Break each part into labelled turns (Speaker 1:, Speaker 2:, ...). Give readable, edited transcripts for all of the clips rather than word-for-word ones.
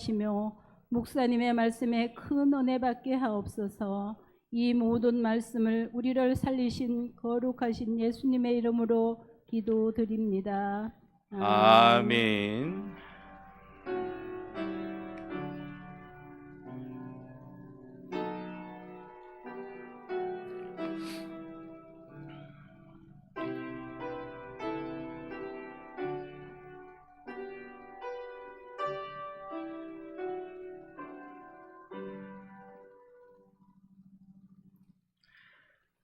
Speaker 1: 시며 목사님의 말씀에 큰 은혜 받게 하옵소서. 이 모든 말씀을 우리를 살리신 거룩하신 예수님의 이름으로 기도드립니다.
Speaker 2: 아멘.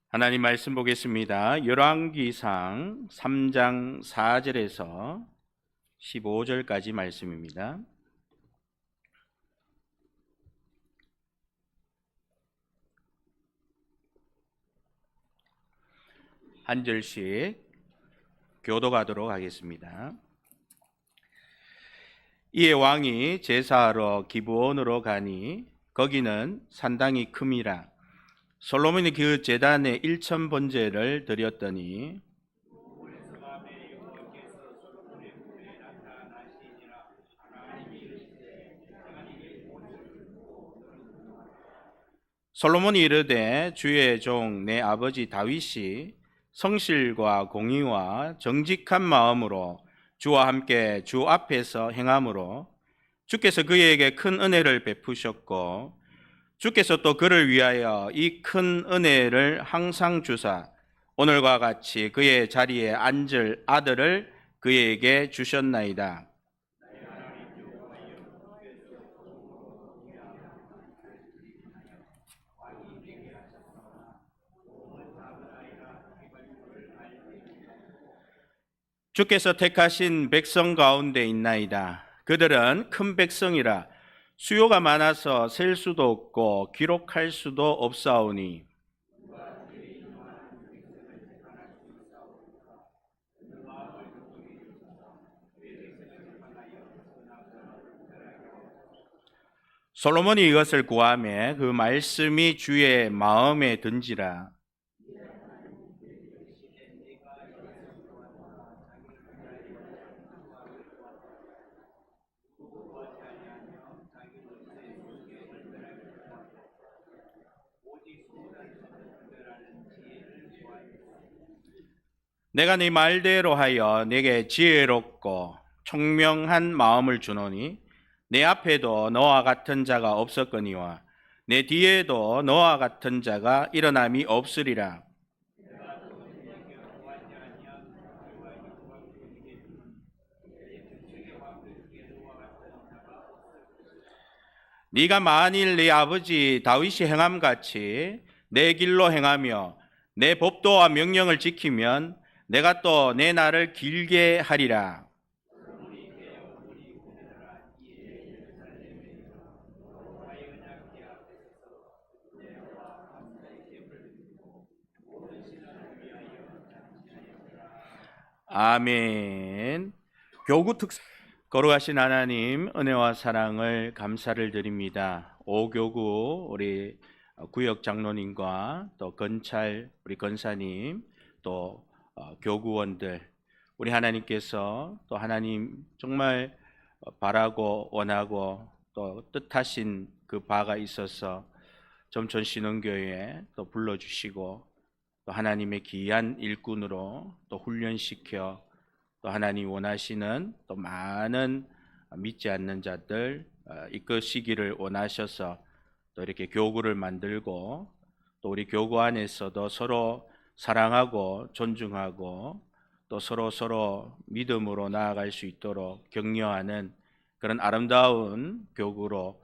Speaker 2: 하나님 말씀 보겠습니다. 열왕기상 3장 4절에서 15절까지 말씀입니다. 한 절씩 교독하도록 하겠습니다. 이에 왕이 제사하러 기브온으로 가니 거기는 산당이 큼이라. 솔로몬이 그 제단에 1천 번제를 드렸더니 솔로몬이 이르되 주의 종 내 아버지 다윗이 성실과 공의와 정직한 마음으로 주와 함께 주 앞에서 행함으로 주께서 그에게 큰 은혜를 베푸셨고 주께서 또 그를 위하여 이 큰 은혜를 항상 주사 오늘과 같이 그의 자리에 앉을 아들을 그에게 주셨나이다. 주께서 택하신 백성 가운데 있나이다. 그들은 큰 백성이라 수요가 많아서 셀 수도 없고 기록할 수도 없사오니 솔로몬이 이것을 구하매 그 말씀이 주의 마음에 든지라. 내가 네 말대로 하여 내게 지혜롭고 총명한 마음을 주노니 내 앞에도 너와 같은 자가 없었거니와 내 뒤에도 너와 같은 자가 일어남이 없으리라. 네가 만일 네 아버지 다윗이 행함같이 내 길로 행하며 내 법도와 명령을 지키면 내가 또 내 날을 길게 하리라. 아멘. 교구 특 거룩하신 하나님, 은혜와 사랑을 감사를 드립니다. 오교구 우리 구역 장로님과 또 건찰 우리 건사님 또 교구원들 우리 하나님께서 또 하나님 정말 바라고 원하고 또 뜻하신 그 바가 있어서 점촌신흥교회에 또 불러주시고 또 하나님의 귀한 일꾼으로 또 훈련시켜 또 하나님 원하시는 또 많은 믿지 않는 자들 이끄시기를 원하셔서 또 이렇게 교구를 만들고 또 우리 교구 안에서도 서로 사랑하고 존중하고 또 서로 믿음으로 나아갈 수 있도록 격려하는 그런 아름다운 교구로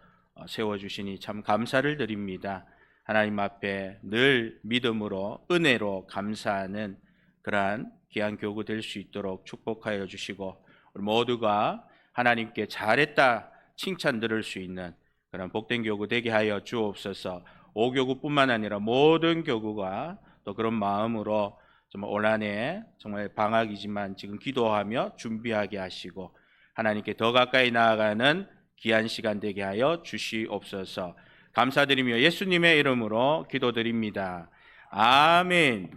Speaker 2: 세워주시니 참 감사를 드립니다. 하나님 앞에 늘 믿음으로 은혜로 감사하는 그러한 귀한 교구 될 수 있도록 축복하여 주시고 우리 모두가 하나님께 잘했다 칭찬 들을 수 있는 그런 복된 교구 되게 하여 주옵소서. 오교구뿐만 아니라 모든 교구가 또 그런 마음으로 정말 올 한해 정말 방학이지만 지금 기도하며 준비하게 하시고 하나님께 더 가까이 나아가는 귀한 시간 되게 하여 주시옵소서. 감사드리며 예수님의 이름으로 기도드립니다. 아멘.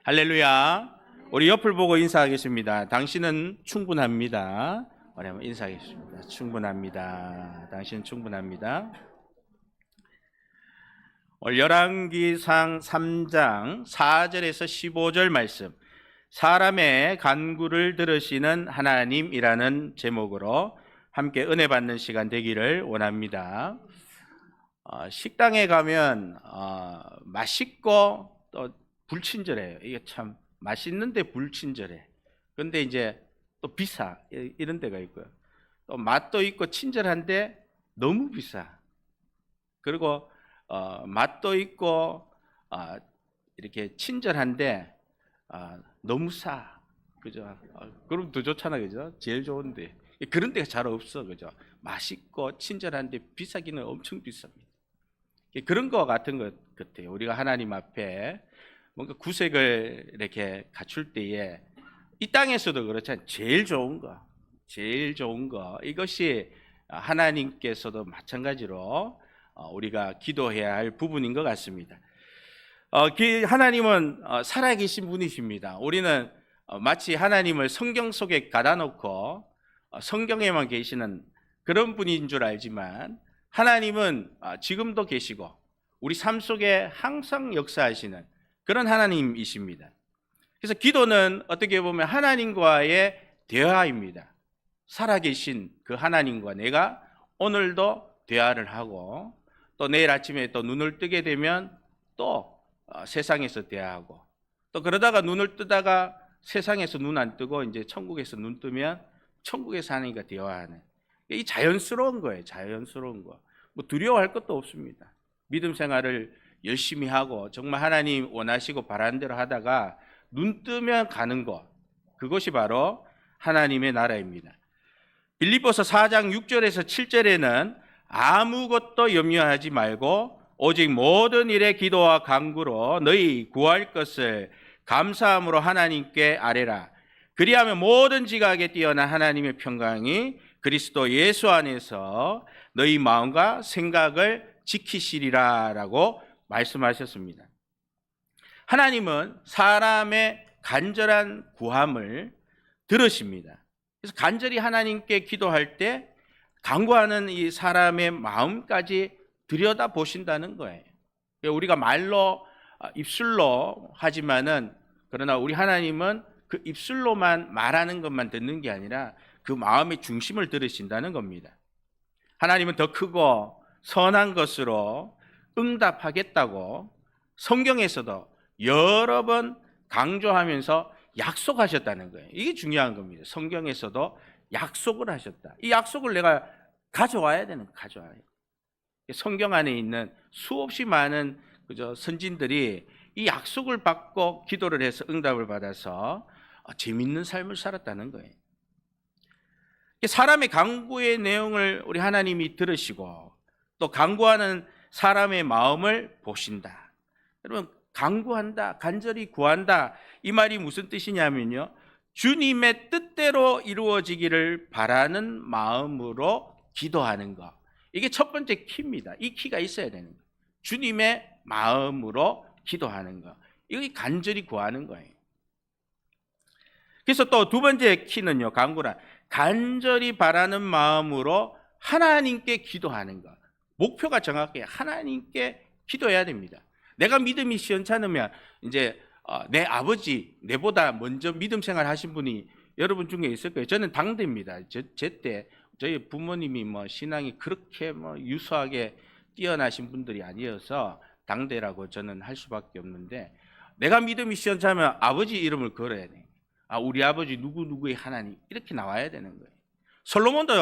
Speaker 2: 할렐루야. 우리 옆을 보고 인사하겠습니다. 당신은 충분합니다. 우리 한번 인사하겠습니다. 충분합니다. 당신은 충분합니다. 오늘 열왕기상 3장 4절에서 15절 말씀, 사람의 간구를 들으시는 하나님이라는 제목으로 함께 은혜 받는 시간 되기를 원합니다. 식당에 가면 맛있고 또 불친절해요. 이게 참 맛있는데 불친절해. 근데 이제 또 비싸, 이런 데가 있고요. 또 맛도 있고 친절한데 너무 비싸. 그리고 맛도 있고 이렇게 친절한데 너무 싸. 그죠? 그럼 더 좋잖아, 그죠? 제일 좋은데 그런 데가 잘 없어, 그죠? 맛있고 친절한데 비싸기는 엄청 비쌉니다. 그런 거 같은 것 같아요. 우리가 하나님 앞에 뭔가 구색을 이렇게 갖출 때에 이 땅에서도 그렇잖아요. 제일 좋은 거 이것이 하나님께서도 마찬가지로 우리가 기도해야 할 부분인 것 같습니다. 하나님은 살아계신 분이십니다. 우리는 마치 하나님을 성경 속에 가다 놓고 성경에만 계시는 그런 분인 줄 알지만 하나님은 지금도 계시고 우리 삶 속에 항상 역사하시는 그런 하나님이십니다. 그래서 기도는 어떻게 보면 하나님과의 대화입니다. 살아계신 그 하나님과 내가 오늘도 대화를 하고 또 내일 아침에 또 눈을 뜨게 되면 또 세상에서 대화하고 또 그러다가 눈을 뜨다가 세상에서 눈 안 뜨고 이제 천국에서 눈 뜨면 천국에서 하나님과 대화하는, 이 자연스러운 거예요. 자연스러운 거. 뭐 두려워할 것도 없습니다. 믿음 생활을 열심히 하고 정말 하나님 원하시고 바라는 대로 하다가 눈 뜨면 가는 것, 그것이 바로 하나님의 나라입니다. 빌립보서 4장 6절에서 7절에는 아무것도 염려하지 말고 오직 모든 일에 기도와 간구로 너희 구할 것을 감사함으로 하나님께 아뢰라. 그리하면 모든 지각에 뛰어난 하나님의 평강이 그리스도 예수 안에서 너희 마음과 생각을 지키시리라 라고 말씀하셨습니다. 하나님은 사람의 간절한 구함을 들으십니다. 그래서 간절히 하나님께 기도할 때 간구하는 이 사람의 마음까지 들여다보신다는 거예요. 우리가 말로 입술로 하지만은, 그러나 우리 하나님은 그 입술로만 말하는 것만 듣는 게 아니라 그 마음의 중심을 들으신다는 겁니다. 하나님은 더 크고 선한 것으로 응답하겠다고 성경에서도 여러 번 강조하면서 약속하셨다는 거예요. 이게 중요한 겁니다. 성경에서도 약속을 하셨다. 이 약속을 내가 가져와야 되는 거예요. 가져와야 돼요. 성경 안에 있는 수없이 많은 선진들이 이 약속을 받고 기도를 해서 응답을 받아서 재밌는 삶을 살았다는 거예요. 사람의 간구의 내용을 우리 하나님이 들으시고 또 간구하는 사람의 마음을 보신다. 여러분, 간구한다, 간절히 구한다, 이 말이 무슨 뜻이냐면요, 주님의 뜻대로 이루어지기를 바라는 마음으로 기도하는 것, 이게 첫 번째 키입니다. 이 키가 있어야 되는 거예요. 주님의 마음으로 기도하는 것, 이게 간절히 구하는 거예요. 그래서 또 두 번째 키는요, 간구란 간절히 바라는 마음으로 하나님께 기도하는 것. 목표가 정확해요. 하나님께 기도해야 됩니다. 내가 믿음이 시원찮으면 이제 내 아버지, 내보다 먼저 믿음 생활 하신 분이 여러분 중에 있을 거예요. 저는 당대입니다. 제 때 저희 부모님이 신앙이 그렇게 유수하게 뛰어나신 분들이 아니어서 당대라고 저는 할 수밖에 없는데, 내가 믿음이 시원찮으면 아버지 이름을 걸어야 돼. 우리 아버지 누구누구의 하나님, 이렇게 나와야 되는 거예요. 솔로몬도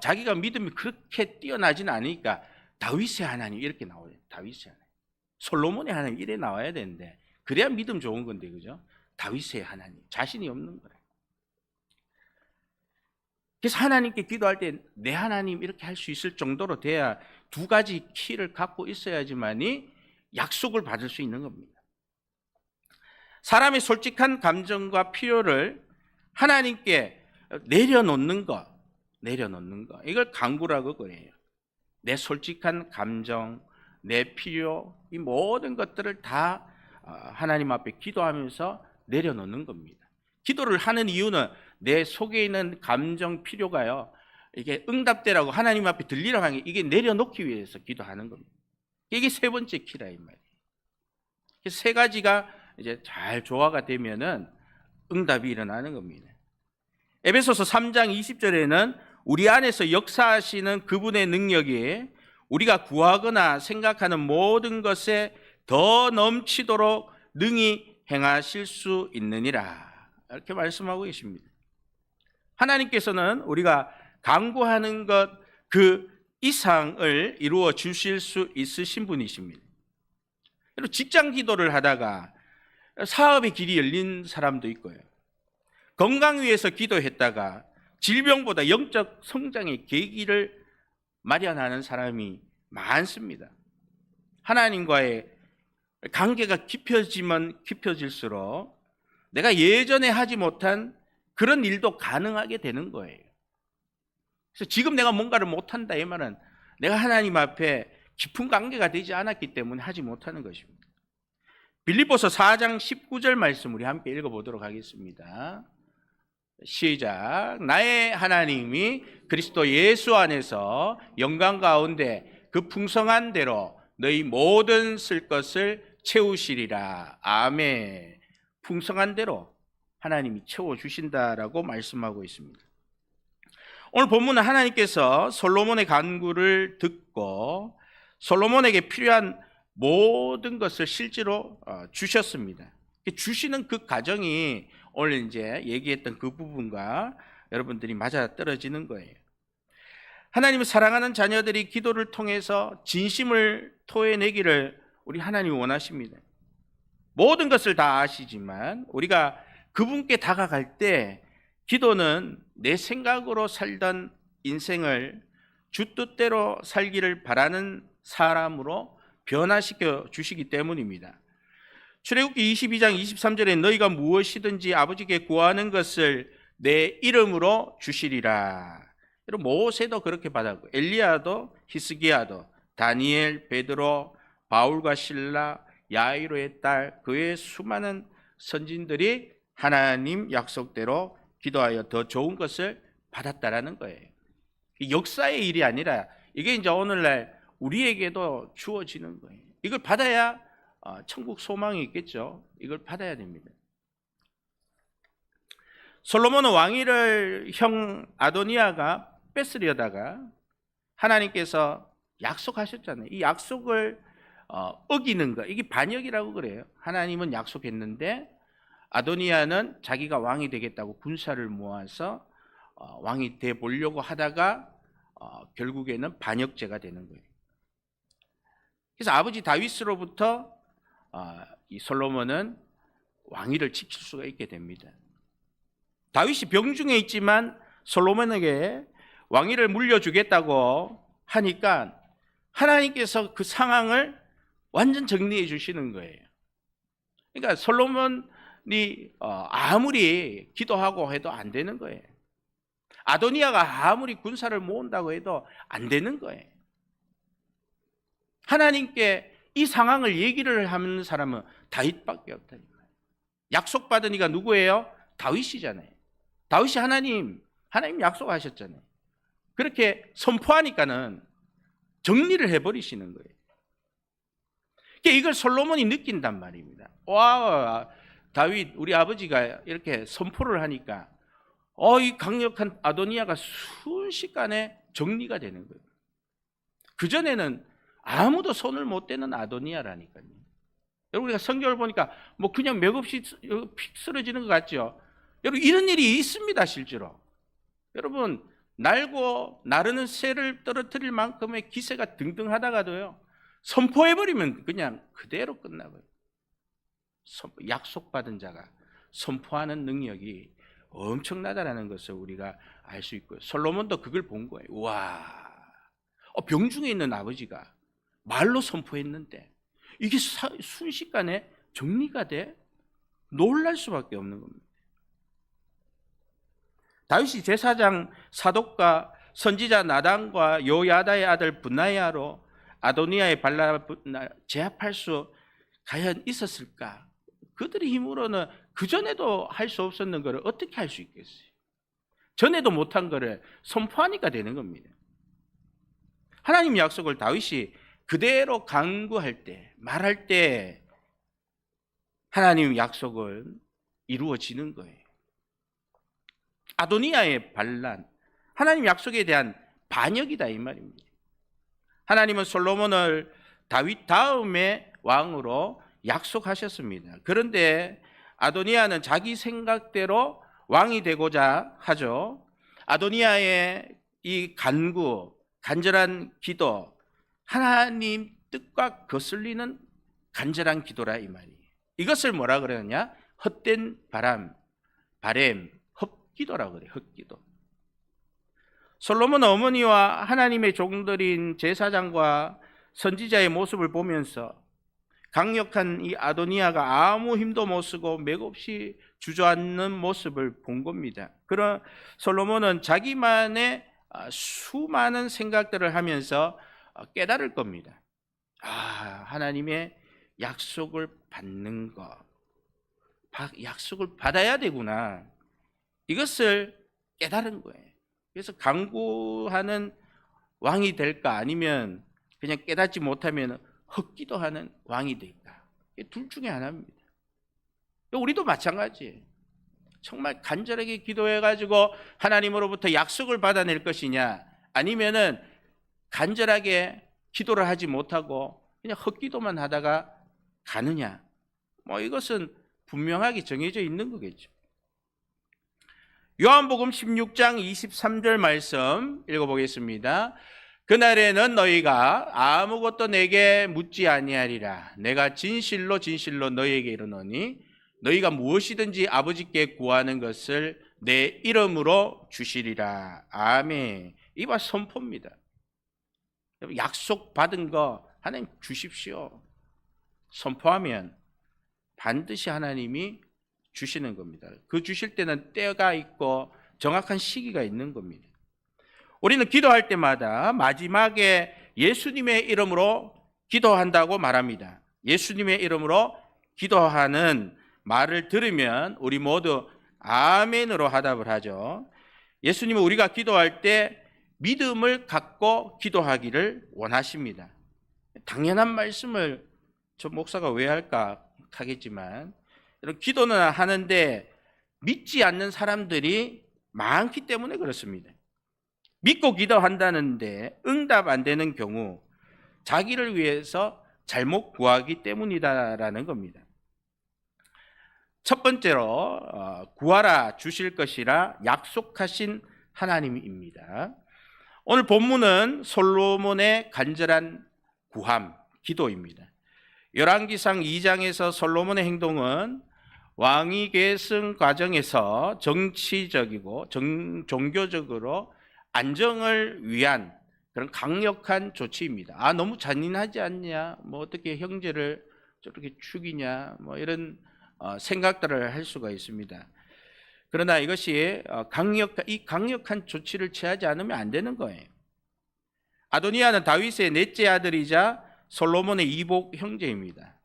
Speaker 2: 자기가 믿음이 그렇게 뛰어나지는 않으니까 다윗의 하나님 이렇게 나와요. 다윗의 하나님, 솔로몬의 하나님 이래 나와야 되는데, 그래야 믿음 좋은 건데, 그죠? 다윗의 하나님, 자신이 없는 거예요. 그래서 하나님께 기도할 때 내 하나님 이렇게 할 수 있을 정도로 돼야 두 가지 키를 갖고 있어야지만이 약속을 받을 수 있는 겁니다. 사람의 솔직한 감정과 필요를 하나님께 내려놓는 것, 이걸 간구라고 그래요. 내 솔직한 감정, 내 필요, 이 모든 것들을 다 하나님 앞에 기도하면서 내려놓는 겁니다. 기도를 하는 이유는 내 속에 있는 감정 필요가요, 이게 응답되라고 하나님 앞에 들리라고 하는 게 이게 내려놓기 위해서 기도하는 겁니다. 이게 세 번째 키라 이 말이에요. 세 가지가 이제 잘 조화가 되면은 응답이 일어나는 겁니다. 에베소서 3장 20절에는 우리 안에서 역사하시는 그분의 능력이 우리가 구하거나 생각하는 모든 것에 더 넘치도록 능히 행하실 수 있느니라, 이렇게 말씀하고 계십니다. 하나님께서는 우리가 간구하는 것 그 이상을 이루어 주실 수 있으신 분이십니다. 그리고 직장 기도를 하다가 사업의 길이 열린 사람도 있고요, 건강 위해서 기도했다가 질병보다 영적 성장의 계기를 마련하는 사람이 많습니다. 하나님과의 관계가 깊어지면 깊어질수록 내가 예전에 하지 못한 그런 일도 가능하게 되는 거예요. 그래서 지금 내가 뭔가를 못한다 이 말은 내가 하나님 앞에 깊은 관계가 되지 않았기 때문에 하지 못하는 것입니다. 빌립보서 4장 19절 말씀 우리 함께 읽어보도록 하겠습니다. 시작. 나의 하나님이 그리스도 예수 안에서 영광 가운데 그 풍성한 대로 너희 모든 쓸 것을 채우시리라. 아멘. 풍성한 대로 하나님이 채워주신다라고 말씀하고 있습니다. 오늘 본문은 하나님께서 솔로몬의 간구를 듣고 솔로몬에게 필요한 모든 것을 실제로 주셨습니다. 주시는 그 과정이 오늘 이제 얘기했던 그 부분과 여러분들이 맞아 떨어지는 거예요. 하나님을 사랑하는 자녀들이 기도를 통해서 진심을 토해내기를 우리 하나님이 원하십니다. 모든 것을 다 아시지만 우리가 그분께 다가갈 때 기도는 내 생각으로 살던 인생을 주 뜻대로 살기를 바라는 사람으로 변화시켜 주시기 때문입니다. 출애굽기 22장 23절에 너희가 무엇이든지 아버지께 구하는 것을 내 이름으로 주시리라. 모세도 그렇게 받았고 엘리야도 히스기야도 다니엘, 베드로, 바울과 실라, 야이로의 딸 그 외 수많은 선진들이 하나님 약속대로 기도하여 더 좋은 것을 받았다라는 거예요. 역사의 일이 아니라 이게 이제 오늘날 우리에게도 주어지는 거예요. 이걸 받아야 천국 소망이 있겠죠. 이걸 받아야 됩니다. 솔로몬은 왕위를 형 아도니아가 뺏으려다가 하나님께서 약속하셨잖아요. 이 약속을 어기는 거, 이게 반역이라고 그래요. 하나님은 약속했는데 아도니아는 자기가 왕이 되겠다고 군사를 모아서 왕이 돼 보려고 하다가 결국에는 반역죄가 되는 거예요. 그래서 아버지 다윗으로부터 이 솔로몬은 왕위를 지킬 수가 있게 됩니다. 다윗이 병중에 있지만 솔로몬에게 왕위를 물려주겠다고 하니까 하나님께서 그 상황을 완전 정리해 주시는 거예요. 그러니까 솔로몬이 아무리 기도하고 해도 안 되는 거예요. 아도니아가 아무리 군사를 모은다고 해도 안 되는 거예요. 하나님께 이 상황을 얘기를 하는 사람은 다윗밖에 없다. 약속받은 이가 누구예요? 다윗이잖아요. 다윗이 하나님 약속하셨잖아요. 그렇게 선포하니까는 정리를 해버리시는 거예요. 그러니까 이걸 솔로몬이 느낀단 말입니다. 와, 다윗 우리 아버지가 이렇게 선포를 하니까 이 강력한 아도니아가 순식간에 정리가 되는 거예요. 그전에는 아무도 손을 못 대는 아도니아라니까요. 여러분 우리가 성경을 보니까 뭐 그냥 맥없이 픽 쓰러지는 것 같죠. 여러분 이런 일이 있습니다. 실제로 여러분 날고 나르는 새를 떨어뜨릴 만큼의 기세가 등등하다가도요 선포해버리면 그냥 그대로 끝나버려요. 약속받은 자가 선포하는 능력이 엄청나다라는 것을 우리가 알 수 있고요. 솔로몬도 그걸 본 거예요. 와, 병중에 있는 아버지가 말로 선포했는데 이게 순식간에 정리가 돼? 놀랄 수밖에 없는 겁니다. 다윗이 제사장 사독과 선지자 나단과 요야다의 아들 분나야로 아도니아의 발라 제압할 수 과연 있었을까? 그들의 힘으로는 그전에도 할 수 없었는 것을 어떻게 할 수 있겠어요? 전에도 못한 거를 선포하니까 되는 겁니다. 하나님 약속을 다윗이 그대로 간구할 때, 말할 때 하나님 약속은 이루어지는 거예요. 아도니아의 반란, 하나님 약속에 대한 반역이다 이 말입니다. 하나님은 솔로몬을 다윗 다음에 왕으로 약속하셨습니다. 그런데 아도니아는 자기 생각대로 왕이 되고자 하죠. 아도니아의 이 간절한 기도, 하나님 뜻과 거슬리는 간절한 기도라 이 말이에요. 이것을 뭐라 그러느냐? 헛된 바램, 헛기도라고 그래요. 헛기도. 솔로몬 어머니와 하나님의 종들인 제사장과 선지자의 모습을 보면서 강력한 이 아도니아가 아무 힘도 못 쓰고 맥없이 주저앉는 모습을 본 겁니다. 그런 솔로몬은 자기만의 수많은 생각들을 하면서 깨달을 겁니다. 하나님의 약속을 받는 것, 약속을 받아야 되구나. 이것을 깨달은 거예요. 그래서 간구하는 왕이 될까 아니면 그냥 깨닫지 못하면 헛기도하는 왕이 될까? 둘 중에 하나입니다. 우리도 마찬가지예요. 정말 간절하게 기도해가지고 하나님으로부터 약속을 받아낼 것이냐, 아니면은 간절하게 기도를 하지 못하고 그냥 헛기도만 하다가 가느냐, 이것은 분명하게 정해져 있는 거겠죠. 요한복음 16장 23절 말씀 읽어보겠습니다. 그날에는 너희가 아무것도 내게 묻지 아니하리라. 내가 진실로 진실로 너희에게 이르노니 너희가 무엇이든지 아버지께 구하는 것을 내 이름으로 주시리라. 아멘. 이봐 선포입니다. 약속 받은 거 하나님 주십시오. 선포하면 반드시 하나님이 주시는 겁니다. 그 주실 때는 때가 있고 정확한 시기가 있는 겁니다. 우리는 기도할 때마다 마지막에 예수님의 이름으로 기도한다고 말합니다. 예수님의 이름으로 기도하는 말을 들으면 우리 모두 아멘으로 하답을 하죠. 예수님은 우리가 기도할 때 믿음을 갖고 기도하기를 원하십니다. 당연한 말씀을 저 목사가 왜 할까 하겠지만, 기도는 하는데 믿지 않는 사람들이 많기 때문에 그렇습니다. 믿고 기도한다는데 응답 안 되는 경우 자기를 위해서 잘못 구하기 때문이다라는 겁니다. 첫 번째로 구하라 주실 것이라 약속하신 하나님입니다. 오늘 본문은 솔로몬의 간절한 구함, 기도입니다. 열왕기상 2장에서 솔로몬의 행동은 왕위 계승 과정에서 정치적이고 종교적으로 안정을 위한 그런 강력한 조치입니다. 너무 잔인하지 않냐? 어떻게 형제를 저렇게 죽이냐? 이런 생각들을 할 수가 있습니다. 그러나 이것이 강력한 조치를 취하지 않으면 안 되는 거예요. 아도니아는 다윗의 넷째 아들이자 솔로몬의 이복 형제입니다.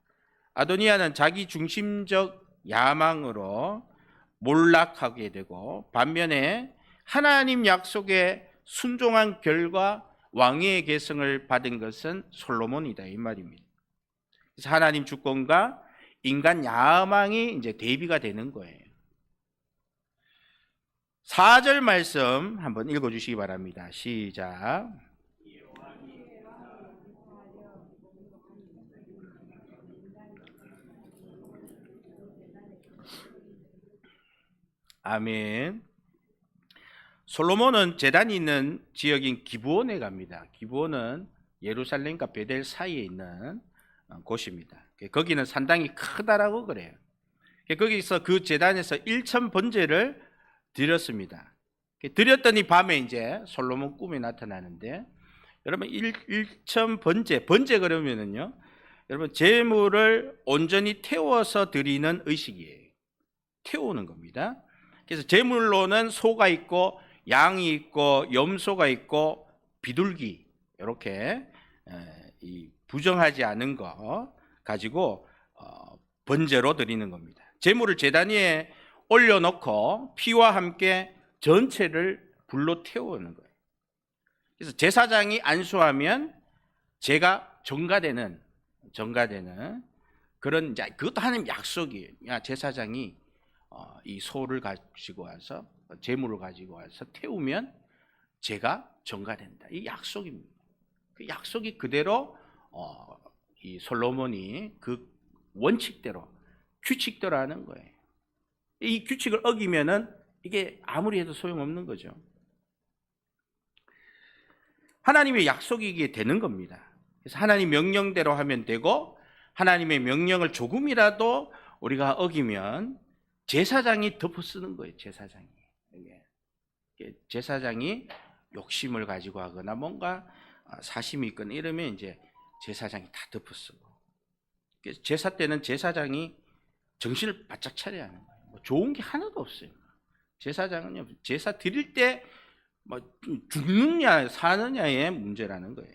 Speaker 2: 아도니아는 자기 중심적 야망으로 몰락하게 되고, 반면에 하나님 약속에 순종한 결과 왕위의 계승을 받은 것은 솔로몬이다 이 말입니다. 그래서 하나님 주권과 인간 야망이 이제 대비가 되는 거예요. 4절 말씀 한번 읽어주시기 바랍니다. 시작. 아멘. 솔로몬은 제단이 있는 지역인 기브온에 갑니다. 기브온은 예루살렘과 베델 사이에 있는 곳입니다. 거기는 산당이 크다라고 그래요. 거기서 그 제단에서 1천 번제를 드렸습니다. 드렸더니 밤에 이제 솔로몬 꿈에 나타나는데, 여러분 1천 번제 그러면은요, 여러분 제물을 온전히 태워서 드리는 의식이에요. 태우는 겁니다. 그래서 제물로는 소가 있고 양이 있고 염소가 있고 비둘기, 이렇게 부정하지 않은 거 가지고 번제로 드리는 겁니다. 제물을 제단 위에 올려놓고 피와 함께 전체를 불로 태우는 거예요. 그래서 제사장이 안수하면 제가 전가되는 그런, 이제 그것도 하나님 약속이에요. 야, 제사장이 이 소를 가지고 와서, 제물을 가지고 와서 태우면 제가 전가된다. 이 약속입니다. 그 약속이 그대로 이 솔로몬이 그 원칙대로, 규칙대로 하는 거예요. 이 규칙을 어기면은 이게 아무리 해도 소용없는 거죠. 하나님의 약속이 이게 되는 겁니다. 그래서 하나님 명령대로 하면 되고, 하나님의 명령을 조금이라도 우리가 어기면 제사장이 덮어쓰는 거예요. 제사장이 욕심을 가지고 하거나 뭔가 사심이 있거나 이러면 이제 제사장이 다 덮어쓰고, 제사 때는 제사장이 정신을 바짝 차려야 하는 거예요. 뭐 좋은 게 하나도 없어요. 제사장은요, 제사 드릴 때 뭐 죽느냐 사느냐의 문제라는 거예요.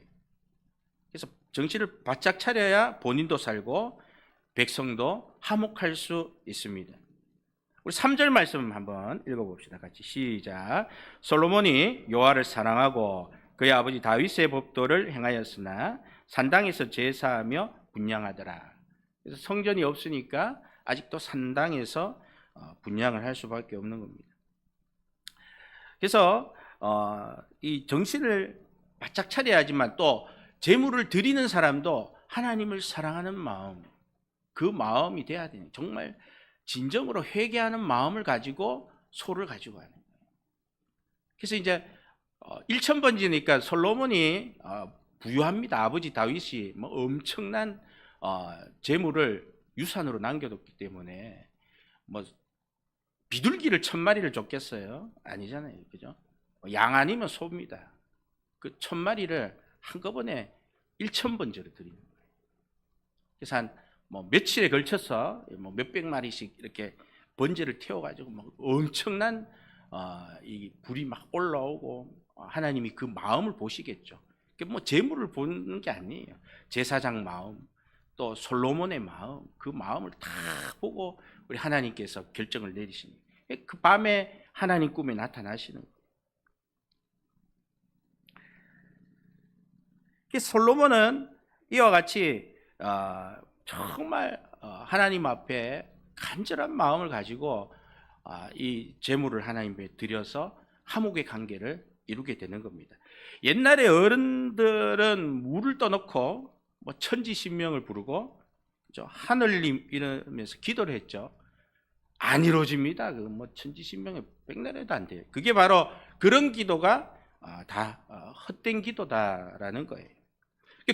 Speaker 2: 그래서 정신을 바짝 차려야 본인도 살고 백성도 화목할 수 있습니다. 우리 3절 말씀 한번 읽어봅시다. 같이 시작. 솔로몬이 여호와를 사랑하고 그의 아버지 다윗의 법도를 행하였으나 산당에서 제사하며 분향하더라. 그래서 성전이 없으니까 아직도 산당에서 분향을 할 수밖에 없는 겁니다. 그래서 이 정신을 바짝 차려야지만, 또 제물을 드리는 사람도 하나님을 사랑하는 마음, 그 마음이 돼야 되는, 정말 진정으로 회개하는 마음을 가지고 소를 가지고 하는 거예요. 그래서 이제 1000번지니까 솔로몬이 부유합니다. 아버지 다윗이 뭐 엄청난 제물을 유산으로 남겨뒀기 때문에 뭐 비둘기를 1000마리를 줬겠어요? 아니잖아요, 그죠? 양 아니면 소입니다. 그 1000마리를 한꺼번에 1000번째로 드리는 거예요. 그래서 한 뭐 며칠에 걸쳐서 뭐 몇백 마리씩 이렇게 번제를 태워가지고 막 엄청난 이 불이 막 올라오고, 하나님이 그 마음을 보시겠죠. 뭐 제물을 보는 게 아니에요. 제사장 마음, 또 솔로몬의 마음, 그 마음을 다 보고 우리 하나님께서 결정을 내리십니다. 그 밤에 하나님 꿈에 나타나시는 거예요. 솔로몬은 이와 같이 정말 하나님 앞에 간절한 마음을 가지고 이 제물을 하나님께 드려서 화목의 관계를 이루게 되는 겁니다. 옛날에 어른들은 물을 떠놓고 뭐 천지신명을 부르고 하늘님 이러면서 기도를 했죠. 안 이루어집니다. 그 뭐 천지신명에 백날 해도 안 돼요. 그게 바로 그런 기도가 다 헛된 기도다라는 거예요.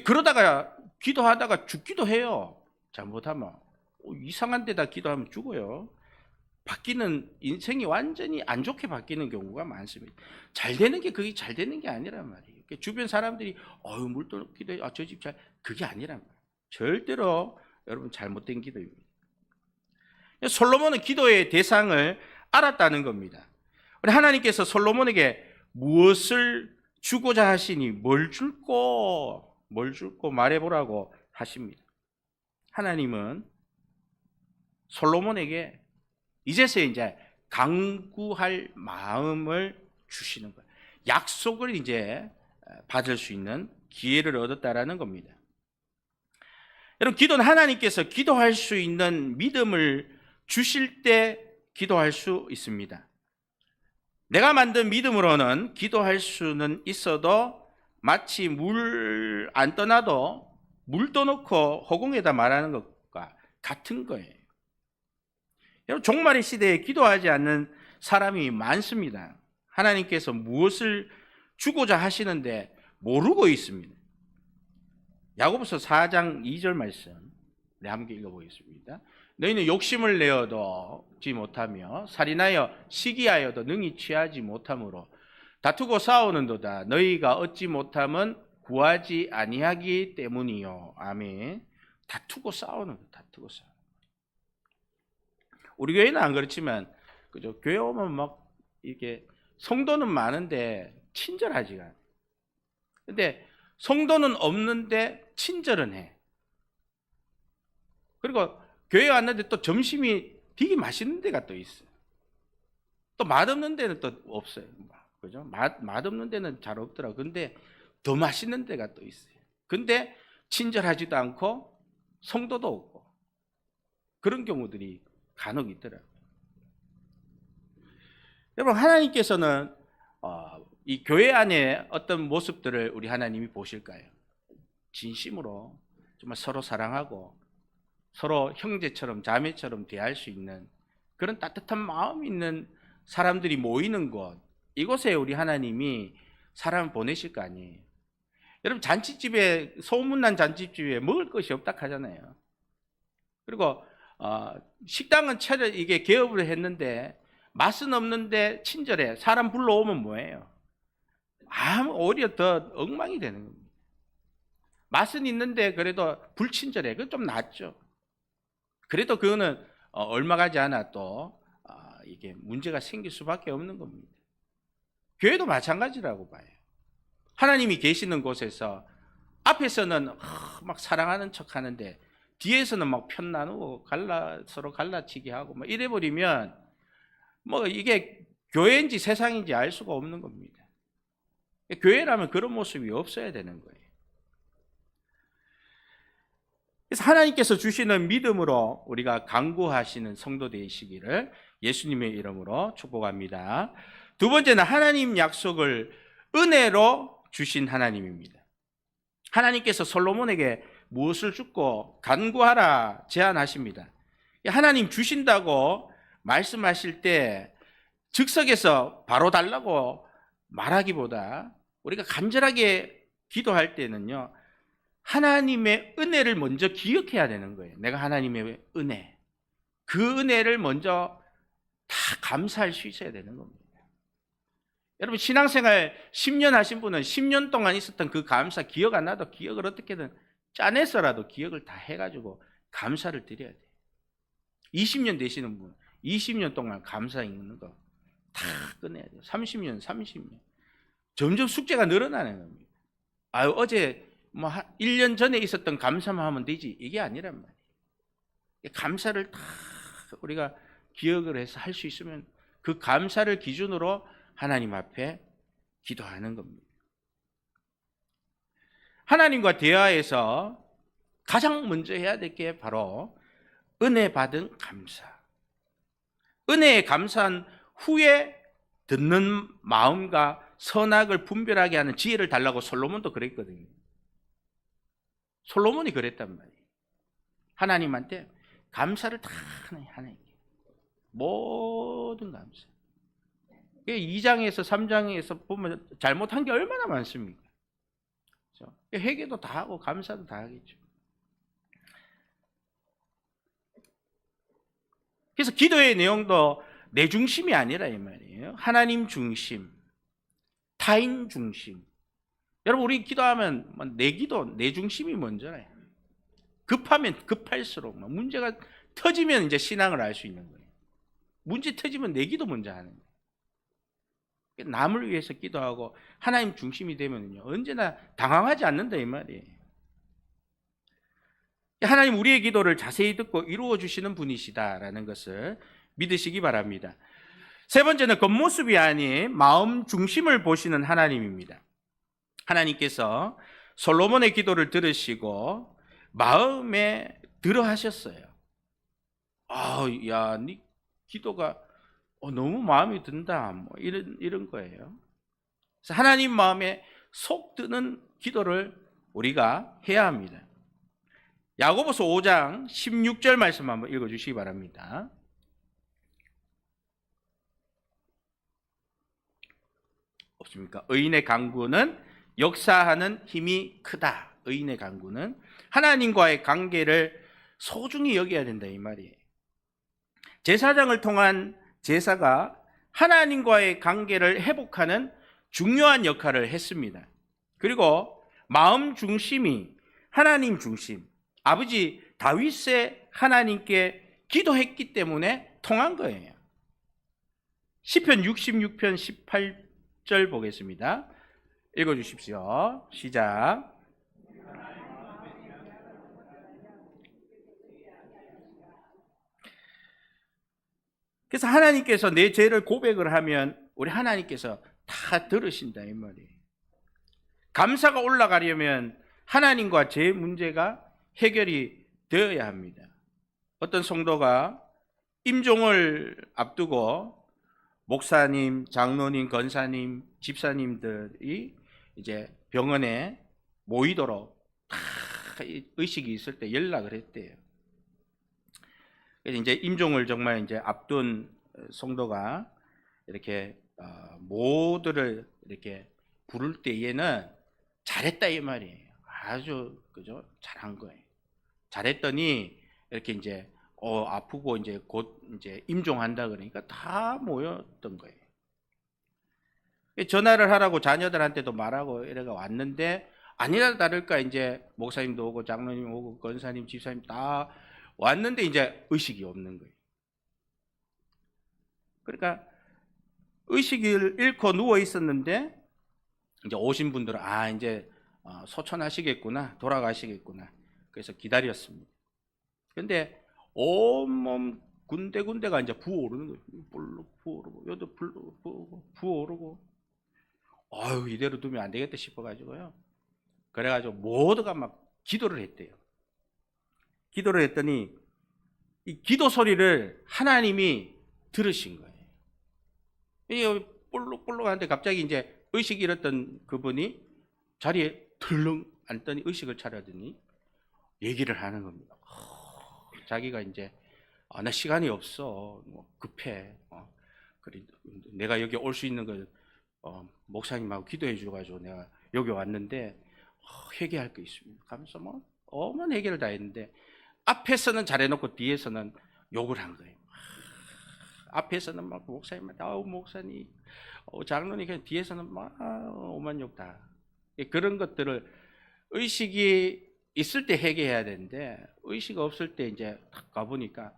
Speaker 2: 그러다가 기도하다가 죽기도 해요. 잘못하면 이상한 데다 기도하면 죽어요. 바뀌는, 인생이 완전히 안 좋게 바뀌는 경우가 많습니다. 잘 되는 게 그게 잘 되는 게 아니란 말이에요. 주변 사람들이 물 떠기도 저 집 잘, 그게 아니란 말이에요. 절대로 여러분 잘못된 기도입니다. 솔로몬은 기도의 대상을 알았다는 겁니다. 우리 하나님께서 솔로몬에게 무엇을 주고자 하시니 뭘 줄고 말해보라고 하십니다. 하나님은 솔로몬에게 이제서야 이제 강구할 마음을 주시는 거예요. 약속을 이제 받을 수 있는 기회를 얻었다라는 겁니다. 여러분, 기도는 하나님께서 기도할 수 있는 믿음을 주실 때 기도할 수 있습니다. 내가 만든 믿음으로는 기도할 수는 있어도 마치 물 안 떠나도 물 떠놓고 허공에다 말하는 것과 같은 거예요. 여러분, 종말의 시대에 기도하지 않는 사람이 많습니다. 하나님께서 무엇을 주고자 하시는데 모르고 있습니다. 야고보서 4장 2절 말씀 함께 읽어보겠습니다. 너희는 욕심을 내어도 얻지 못하며 살인하여 시기하여도 능히 취하지 못하므로 다투고 싸우는도다. 너희가 얻지 못함은 구하지 아니하기 때문이요. 아멘. 다투고 싸우는 거, 다투고 싸우는 거. 우리 교회는 안 그렇지만, 그죠? 교회 오면 막 이렇게 성도는 많은데 친절하지가 않아요. 근데 성도는 없는데 친절은 해. 그리고 교회 왔는데 또 점심이 되게 맛있는 데가 또 있어요. 또 맛없는 데는 또 없어요. 그죠? 맛없는 데는 잘 없더라고요. 근데 더 맛있는 데가 또 있어요. 근데 친절하지도 않고 성도도 없고 그런 경우들이 간혹 있더라고요. 여러분, 하나님께서는 이 교회 안에 어떤 모습들을 우리 하나님이 보실까요? 진심으로 정말 서로 사랑하고 서로 형제처럼 자매처럼 대할 수 있는 그런 따뜻한 마음 있는 사람들이 모이는 곳, 이곳에 우리 하나님이 사람을 보내실 거 아니에요. 여러분, 잔치집에, 소문난 잔치집에 먹을 것이 없다 하잖아요. 그리고 식당은 이게 개업을 했는데 맛은 없는데 친절해. 사람 불러오면 뭐예요? 오히려 더 엉망이 되는 겁니다. 맛은 있는데 그래도 불친절해. 그건 좀 낫죠. 그래도 그거는 얼마 가지 않아 또 이게 문제가 생길 수밖에 없는 겁니다. 교회도 마찬가지라고 봐요. 하나님이 계시는 곳에서 앞에서는 막 사랑하는 척 하는데 뒤에서는 막 편 나누고 서로 갈라치기 하고 막 이래 버리면 뭐 이게 교회인지 세상인지 알 수가 없는 겁니다. 교회라면 그런 모습이 없어야 되는 거예요. 그래서 하나님께서 주시는 믿음으로 우리가 강구하시는 성도 되시기를 예수님의 이름으로 축복합니다. 두 번째는 하나님 약속을 은혜로 주신 하나님입니다. 하나님께서 솔로몬에게 무엇을 주고 간구하라 제안하십니다. 하나님 주신다고 말씀하실 때 즉석에서 바로 달라고 말하기보다 우리가 간절하게 기도할 때는요, 하나님의 은혜를 먼저 기억해야 되는 거예요. 내가 하나님의 은혜, 그 은혜를 먼저 다 감사할 수 있어야 되는 겁니다. 여러분, 신앙생활 10년 하신 분은 10년 동안 있었던 그 감사 기억 안 나도 기억을 어떻게든 짜내서라도 기억을 다 해가지고 감사를 드려야 돼요. 20년 되시는 분 20년 동안 감사 있는 거 다 끝내야 돼요. 30년 점점 숙제가 늘어나는 겁니다. 어제 뭐 1년 전에 있었던 감사만 하면 되지, 이게 아니란 말이에요. 감사를 다 우리가 기억을 해서 할 수 있으면 그 감사를 기준으로 하나님 앞에 기도하는 겁니다. 하나님과 대화에서 가장 먼저 해야 될 게 바로 은혜 받은 감사. 은혜에 감사한 후에 듣는 마음과 선악을 분별하게 하는 지혜를 달라고 솔로몬도 그랬거든요. 솔로몬이 그랬단 말이에요. 하나님한테 감사를 다 하나님께 모든 감사. 2장에서 3장에서 보면 잘못한 게 얼마나 많습니까? 그렇죠? 회개도 다 하고 감사도 다 하겠죠. 그래서 기도의 내용도 내 중심이 아니라 이 말이에요. 하나님 중심, 타인 중심. 여러분, 우리 기도하면 내 기도, 내 중심이 먼저라요. 급하면 급할수록 문제가 터지면 이제 신앙을 알 수 있는 거예요. 문제 터지면 내 기도 먼저 하는 거예요. 남을 위해서 기도하고 하나님 중심이 되면요, 언제나 당황하지 않는다 이 말이에요. 하나님 우리의 기도를 자세히 듣고 이루어 주시는 분이시다라는 것을 믿으시기 바랍니다. 세 번째는 겉모습이 아닌 마음 중심을 보시는 하나님입니다. 하나님께서 솔로몬의 기도를 들으시고 마음에 들어 하셨어요. 야, 네 기도가 너무 마음에 든다. 뭐 이런 거예요. 그래서 하나님 마음에 속 드는 기도를 우리가 해야 합니다. 야고보서 5장 16절 말씀 한번 읽어주시기 바랍니다. 없습니까? 의인의 간구는 역사하는 힘이 크다. 의인의 간구는 하나님과의 관계를 소중히 여겨야 된다 이 말이에요. 제사장을 통한 제사가 하나님과의 관계를 회복하는 중요한 역할을 했습니다. 그리고 마음 중심이 하나님 중심, 아버지 다윗의 하나님께 기도했기 때문에 통한 거예요. 시편 66편 18절 보겠습니다. 읽어주십시오. 시작. 그래서 하나님께서 내 죄를 고백을 하면 우리 하나님께서 다 들으신다 이 말이에요. 감사가 올라가려면 하나님과 제 문제가 해결이 되어야 합니다. 어떤 성도가 임종을 앞두고 목사님, 장로님, 권사님, 집사님들이 이제 병원에 모이도록 다 의식이 있을 때 연락을 했대요. 그래서 이제 임종을 정말 이제 앞둔 성도가 이렇게 모두를 이렇게 부를 때에는 잘했다 이 말이에요. 아주 그죠? 잘한 거예요. 잘했더니 이렇게 이제 아프고 이제 곧 이제 임종한다 그러니까 다 모였던 거예요. 전화를 하라고 자녀들한테도 말하고 이래가 왔는데 아니나 다를까 이제 목사님도 오고 장로님 오고 권사님 집사님 다 왔는데 이제 의식이 없는 거예요. 그러니까 의식을 잃고 누워 있었는데 이제 오신 분들은 이제 소천하시겠구나, 돌아가시겠구나. 그래서 기다렸습니다. 그런데 온몸 군데군데가 이제 부어오르는 거예요. 불로 부어오르고 여도 불로 부어오르고 이대로 두면 안 되겠다 싶어가지고요. 그래가지고 모두가 막 기도를 했대요. 기도를 했더니 이 기도 소리를 하나님이 들으신 거예요. 이게 볼록볼록한데 갑자기 이제 의식 잃었던 그분이 자리에 덜렁 앉더니 의식을 차려더니 얘기를 하는 겁니다. 자기가 이제 나 시간이 없어, 급해. 그래 내가 여기 올 수 있는 걸 목사님하고 기도해 주가지고 내가 여기 왔는데 회개할 게 있습니다. 하면서 뭐 어마어마한 회개를 다 했는데 앞에서는 잘해놓고 뒤에서는 욕을 한 거예요. 앞에서는 막 목사님한테 목사님, 장로님, 그냥 뒤에서는 막 오만 욕 다. 그런 것들을 의식이 있을 때 회개해야 되는데 의식 없을 때 이제 딱 가보니까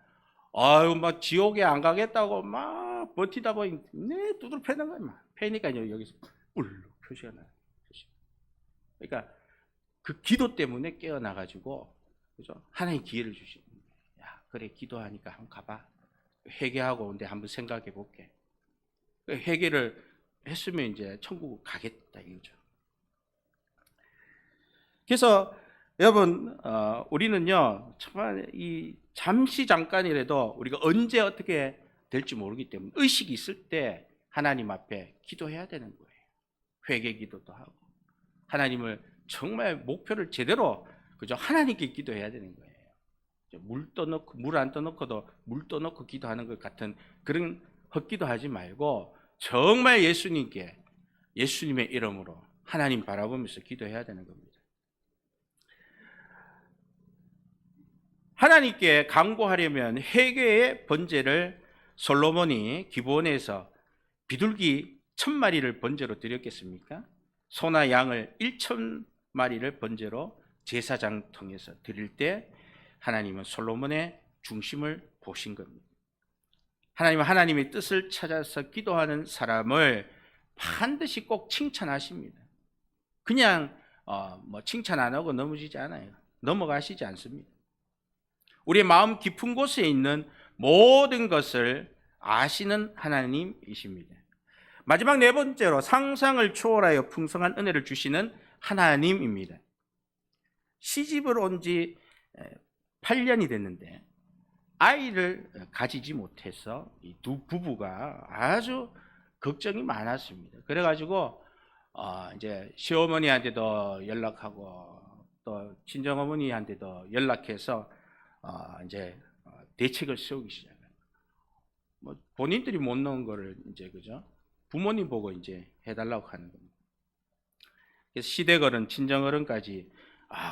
Speaker 2: 막 지옥에 안 가겠다고 막 버티다 보니 두드러 패는 거예요. 막 패니까 여기서 울룩 표시가 나요. 그러니까 그 기도 때문에 깨어나가지고 그죠? 하나님 기회를 주시는 거예요. 야, 그래 기도하니까 한번 가봐. 회개하고 근데 한번 생각해 볼게. 회개를 했으면 이제 천국 가겠다 이거죠. 그래서 여러분 우리는요 정말 이 잠시 잠깐이라도 우리가 언제 어떻게 될지 모르기 때문에 의식이 있을 때 하나님 앞에 기도해야 되는 거예요. 회개 기도도 하고 하나님을 정말 목표를 제대로 그죠? 하나님께 기도해야 되는 거예요. 물 떠놓고 물 안 떠놓고도 물 떠놓고 기도하는 것 같은 그런 헛기도 하지 말고 정말 예수님께 예수님의 이름으로 하나님 바라보면서 기도해야 되는 겁니다. 하나님께 간구하려면 회개의 번제를 솔로몬이 기브온에서 비둘기 1000마리를 번제로 드렸겠습니까? 소나 양을 1000마리를 번제로 제사장 통해서 드릴 때 하나님은 솔로몬의 중심을 보신 겁니다. 하나님은 하나님의 뜻을 찾아서 기도하는 사람을 반드시 꼭 칭찬하십니다. 그냥 뭐 칭찬 안 하고 넘어지지 않아요. 넘어가시지 않습니다. 우리의 마음 깊은 곳에 있는 모든 것을 아시는 하나님이십니다. 마지막 네 번째로 상상을 초월하여 풍성한 은혜를 주시는 하나님입니다. 시집을 온 지 8년이 됐는데 아이를 가지지 못해서 이 두 부부가 아주 걱정이 많았습니다. 그래가지고 이제 시어머니한테도 연락하고 또 친정어머니한테도 연락해서 이제 대책을 세우기 시작해요. 뭐 본인들이 못 넣은 거를 이제 그죠? 부모님 보고 이제 해달라고 하는 겁니다. 그래서 시댁어른, 친정어른까지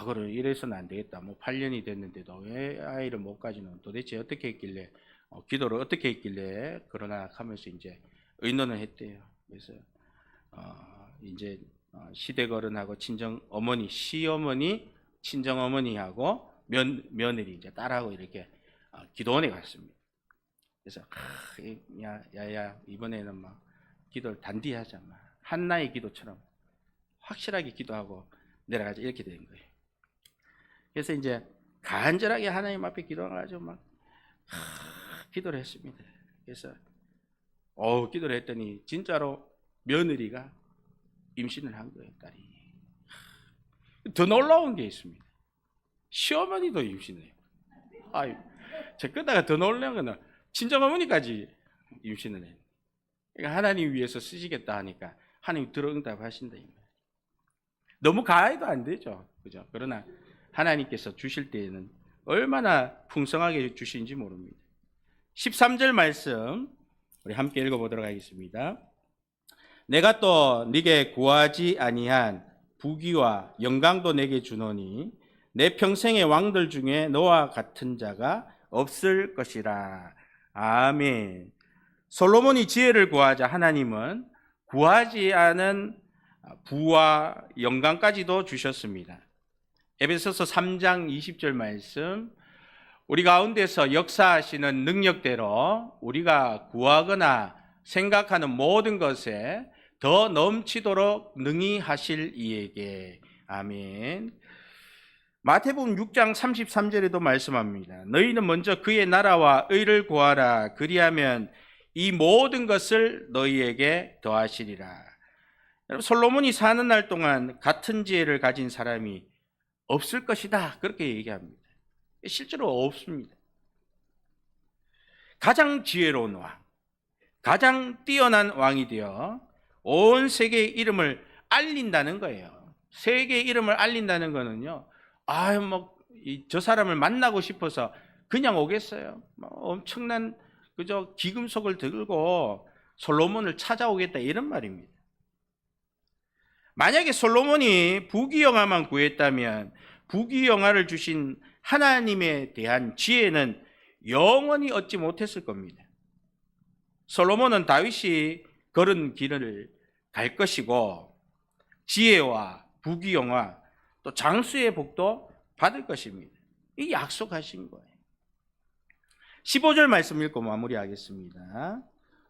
Speaker 2: 그래 이래서는 안 되겠다. 뭐 8년이 됐는데도 왜 아이를 못 가지는 도대체 어떻게 했길래 기도를 어떻게 했길래 그러나 하면서 이제 의논을 했대요. 그래서 이제 시댁어른하고 친정어머니, 시어머니, 친정어머니하고 며느리 이제 딸하고 이렇게 기도원에 갔습니다. 그래서 야야 이번에는 막 기도를 단디 하자, 막 한나의 기도처럼 확실하게 기도하고 내려가자 이렇게 된 거예요. 그래서 이제 간절하게 하나님 앞에 기도해가지고 막 기도를 했습니다. 그래서 기도를 했더니 진짜로 며느리가 임신을 한 거예요, 딸이. 더 놀라운 게 있습니다. 시어머니도 임신을 해요. 아유, 제 끝다가 더 놀라운 거는 친정어머니까지 임신을 해요. 그러니까 하나님 위해서 쓰시겠다 하니까 하나님 들어응답하신다. 너무 가해도 안 되죠, 그죠? 그러나 하나님께서 주실 때에는 얼마나 풍성하게 주시는지 모릅니다. 13절 말씀 우리 함께 읽어보도록 하겠습니다. 내가 또 네게 구하지 아니한 부귀와 영광도 내게 주노니 내 평생의 왕들 중에 너와 같은 자가 없을 것이라. 아멘. 솔로몬이 지혜를 구하자 하나님은 구하지 않은 부와 영광까지도 주셨습니다. 에베소서 3장 20절 말씀, 우리 가운데서 역사하시는 능력대로 우리가 구하거나 생각하는 모든 것에 더 넘치도록 능히 하실 이에게. 아멘. 마태복음 6장 33절에도 말씀합니다. 너희는 먼저 그의 나라와 의를 구하라. 그리하면 이 모든 것을 너희에게 더하시리라. 여러분, 솔로몬이 사는 날 동안 같은 지혜를 가진 사람이 없을 것이다, 그렇게 얘기합니다. 실제로 없습니다. 가장 지혜로운 왕, 가장 뛰어난 왕이 되어 온 세계의 이름을 알린다는 거예요. 세계의 이름을 알린다는 거는요, 저 사람을 만나고 싶어서 그냥 오겠어요? 엄청난 그저 기금속을 들고 솔로몬을 찾아오겠다, 이런 말입니다. 만약에 솔로몬이 부귀영화만 구했다면 부귀영화를 주신 하나님에 대한 지혜는 영원히 얻지 못했을 겁니다. 솔로몬은 다윗이 걸은 길을 갈 것이고 지혜와 부귀영화 또 장수의 복도 받을 것입니다. 이 약속하신 거예요. 15절 말씀 읽고 마무리하겠습니다.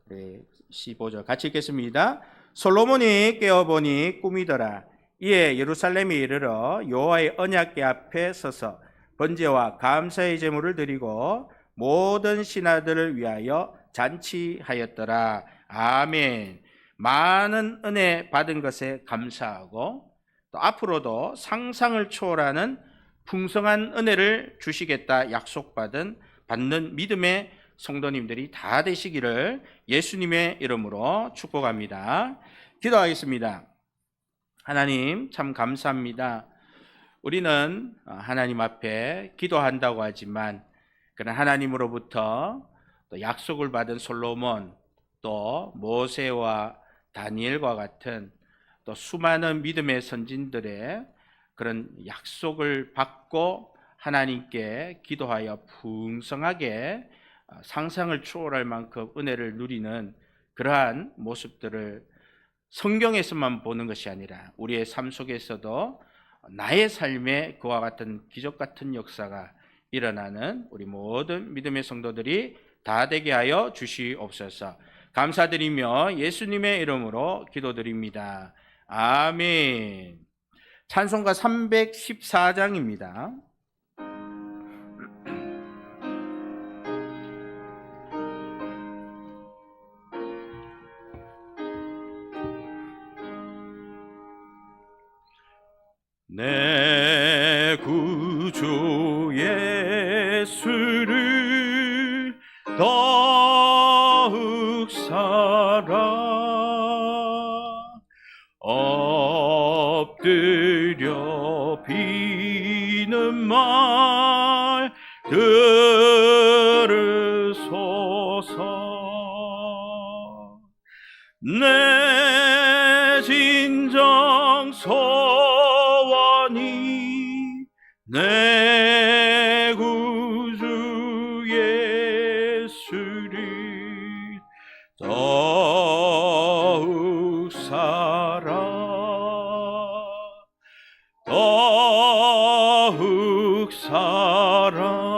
Speaker 2: 네, 15절 같이 읽겠습니다. 솔로몬이 깨어보니 꿈이더라. 이에 예루살렘에 이르러 여호와의 언약궤 앞에 서서 번제와 감사의 제물을 드리고 모든 신하들을 위하여 잔치하였더라. 아멘. 많은 은혜 받은 것에 감사하고 또 앞으로도 상상을 초월하는 풍성한 은혜를 주시겠다 받는 믿음의 성도님들이 다 되시기를 예수님의 이름으로 축복합니다. 기도하겠습니다. 하나님, 참 감사합니다. 우리는 하나님 앞에 기도한다고 하지만 그런 하나님으로부터 또 약속을 받은 솔로몬, 또 모세와 다니엘과 같은 또 수많은 믿음의 선진들의 그런 약속을 받고 하나님께 기도하여 풍성하게 상상을 초월할 만큼 은혜를 누리는 그러한 모습들을 성경에서만 보는 것이 아니라 우리의 삶 속에서도 나의 삶에 그와 같은 기적 같은 역사가 일어나는 우리 모든 믿음의 성도들이 다 되게 하여 주시옵소서. 감사드리며 예수님의 이름으로 기도드립니다. 아멘. 찬송가 314장입니다. 내 구주 예수를 더욱 사랑 엎드려 비는 말 들으소서. 내 진정 소원이 내 구주 예수를 더욱 사랑 더욱 사랑